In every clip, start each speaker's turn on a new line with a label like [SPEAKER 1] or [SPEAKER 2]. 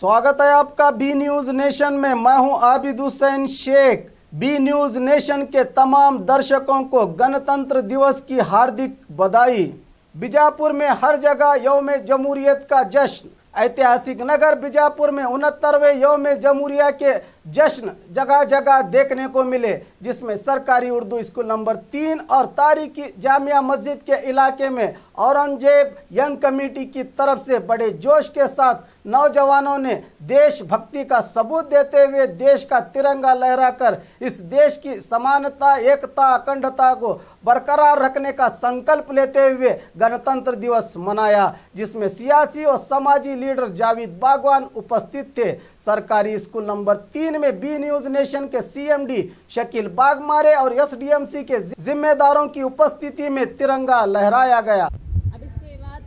[SPEAKER 1] स्वागत है आपका बी न्यूज नेशन में। मैं हूं Abid Hussain Shaikh. B news nation के तमाम दर्शकों को गणतंत्र दिवस की हार्दिक बधाई। बीजापुर में हर जगह यौम जमहूरियत का जश्न। ऐतिहासिक नगर बीजापुर में 69वें यौम जमहूरिया के जश्न जगह जगह देखने को मिले, जिसमें सरकारी उर्दू स्कूल नंबर 3 और तारीखी जामिया मस्जिद के इलाके में औरंगजेब यंग कमेटी की तरफ से बड़े जोश के साथ नौजवानों ने देशभक्ति का सबूत देते हुए देश का तिरंगा लहराकर इस देश की समानता, एकता, अखंडता को बरकरार रखने का संकल्प लेते हुए गणतंत्र दिवस मनाया, जिसमें सियासी और समाजी लीडर जावेद बागवान उपस्थित थे। सरकारी स्कूल नंबर 3 में बी न्यूज नेशन के सीएमडी शकील बागमारे और एसडीएमसी के जिम्मेदारों की उपस्थिति में तिरंगा लहराया गया।
[SPEAKER 2] अब इसके बाद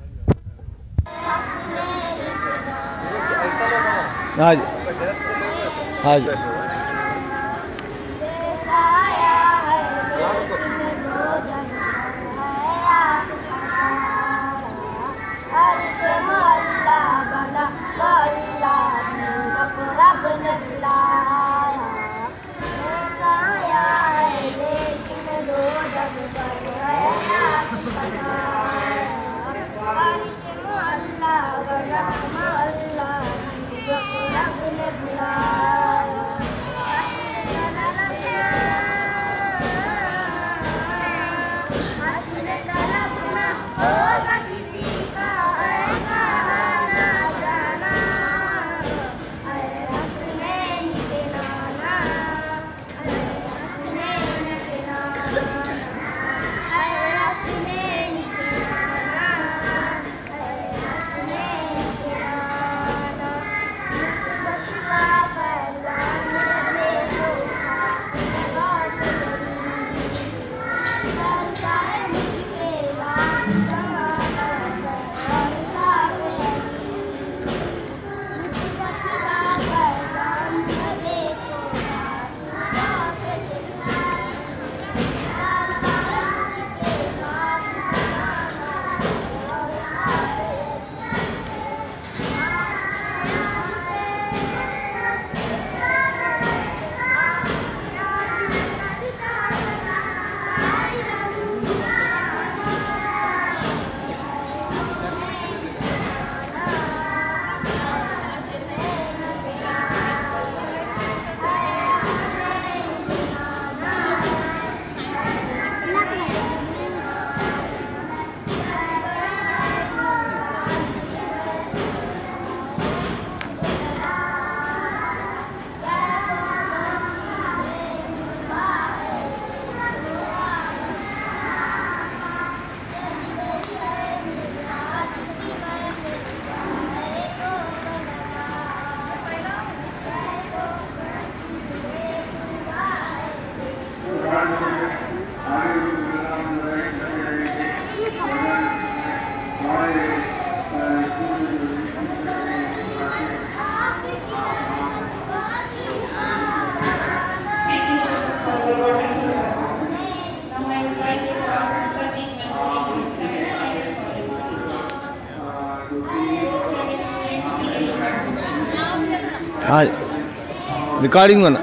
[SPEAKER 3] रिकॉर्डिंग बना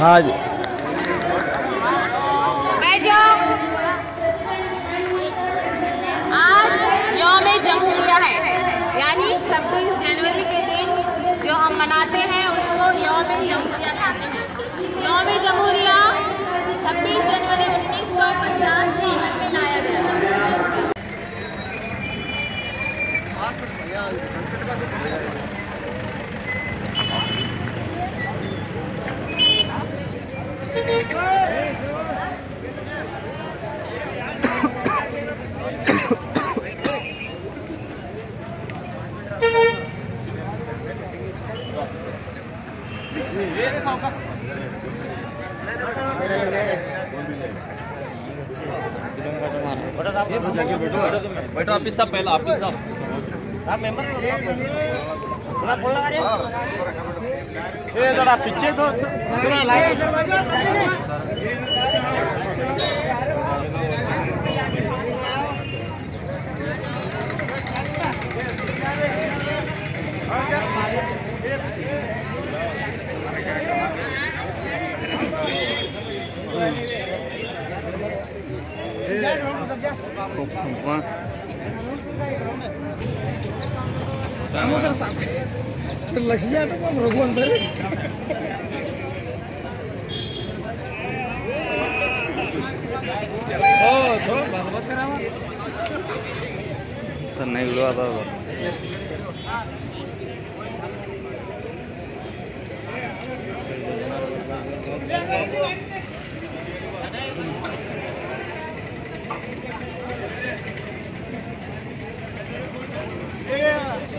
[SPEAKER 3] हाँ जी।
[SPEAKER 2] आज यौम जमहूरिया है, यानी 26 जनवरी के दिन जो हम मनाते हैं उसको यौम जमहूरिया कहते हैं। यौम जमहूरिया 26 जनवरी 1950 में अमल में लाया गया।
[SPEAKER 4] बैठो आप सब पहला आप सब मेंबर ये जरा पीछे तो थोड़ा लाइट
[SPEAKER 3] लक्ष्मी रघुवंतर नहीं विडियो आता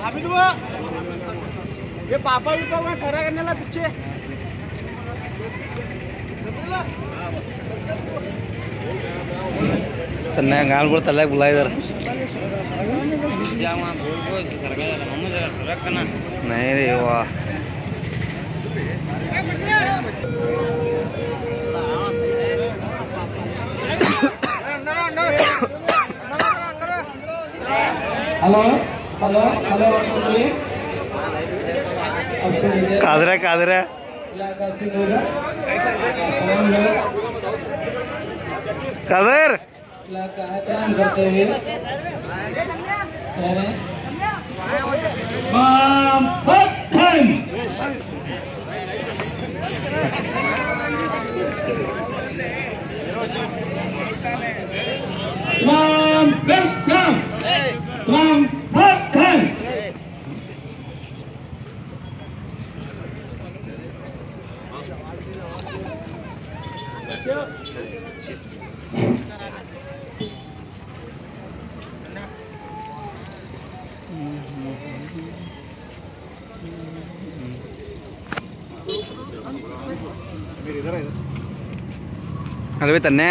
[SPEAKER 1] अभी दुआ ये पापा भी वहाँ ठहरा करने ला पीछे
[SPEAKER 3] तन्ने गाल पर तल्ले बुला इधर नहीं रे वाह
[SPEAKER 5] हेलो हेलो हेलो
[SPEAKER 3] कादरा कादरा कादर
[SPEAKER 5] इलाका एहतराम करते हुए माम पत्थन माम वेलकम माम पत्थन
[SPEAKER 3] अरे तन्ने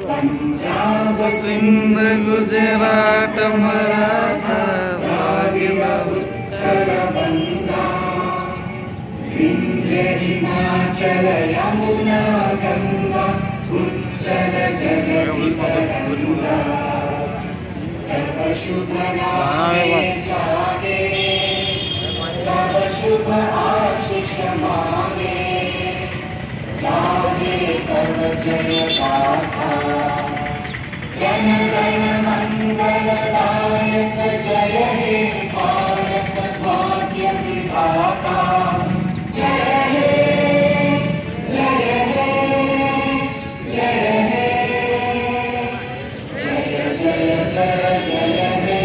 [SPEAKER 3] पंजाब सिंध गुजरात मराठा भाग्य बहुचर बंगा विंध्य हिमाचल यमुना गंगा उच्चल जगति तरंगा तव शुभ नामे जागे तव शुभ आशीष मांगे गावे तव जय गाथा जन गण मंगल दायक जय हे भारत भाग्य विधाता जय हे जय हे जय हे जय जय जय जय हे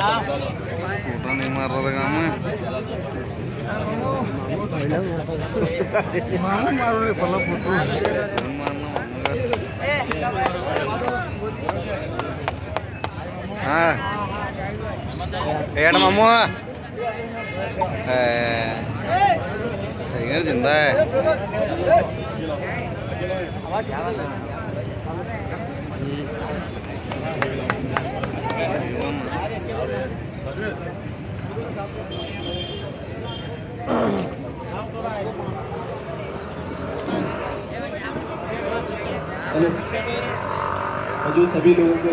[SPEAKER 3] फोटो नहीं मार रहा था काम में मारो पहला फोटो मारना हाँ एड मामू जिंदा है
[SPEAKER 6] मौजूद सभी लोगों को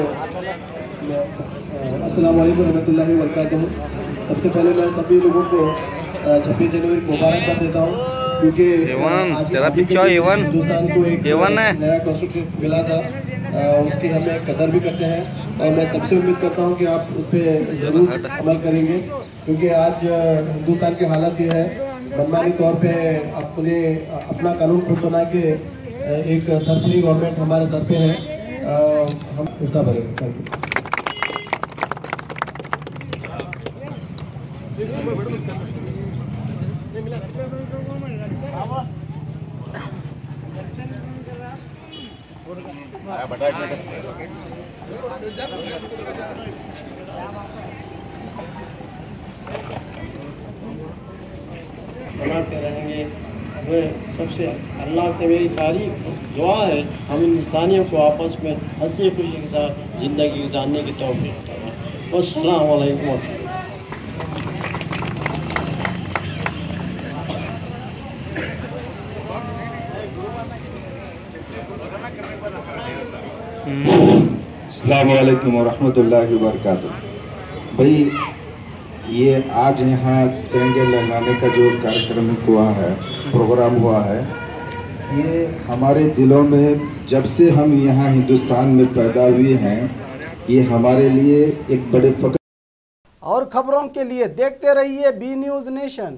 [SPEAKER 6] अस्सलाम वालेकुम रहमतुल्लाहि व बरकातहू। सबसे पहले मैं सभी लोगों को 26 जनवरी की मुबारकबाद देता हूँ, क्योंकि
[SPEAKER 3] तेरा पीछा
[SPEAKER 6] हिंदुस्तान को एक
[SPEAKER 3] है
[SPEAKER 6] नया कॉन्स्टिट्यूशन मिला था, उसकी हमें कदर भी करते हैं और मैं सबसे उम्मीद करता हूँ कि आप उस पर जरूर अमल करेंगे, क्योंकि आज हिंदुस्तान की हालत ये है, मनमानी तौर पे अपने अपना कानून खुद बना के एक सरसरी गवर्नमेंट हमारे सर पे है, हम उसका भरेंगे। Thank you.
[SPEAKER 7] बनाते रहेंगे। हमें सबसे अल्लाह से मेरी सारी दुआ है, हम इंसानियों को आपस में हंसी खुशी के साथ ज़िंदगी गुजारने की तौफीक दें। अस्सलाम वालेकुम।
[SPEAKER 8] अस्सलाम वालेकुम वरहमतुल्लाहि वबरकातुहू। भाई ये आज यहाँ तिरंगे लहराने का जो कार्यक्रम हुआ है, प्रोग्राम हुआ है, ये हमारे दिलों में जब से हम यहाँ हिंदुस्तान में पैदा हुए हैं, ये हमारे लिए एक बड़े फख्र।
[SPEAKER 1] और खबरों के लिए देखते रहिए बी न्यूज़ नेशन।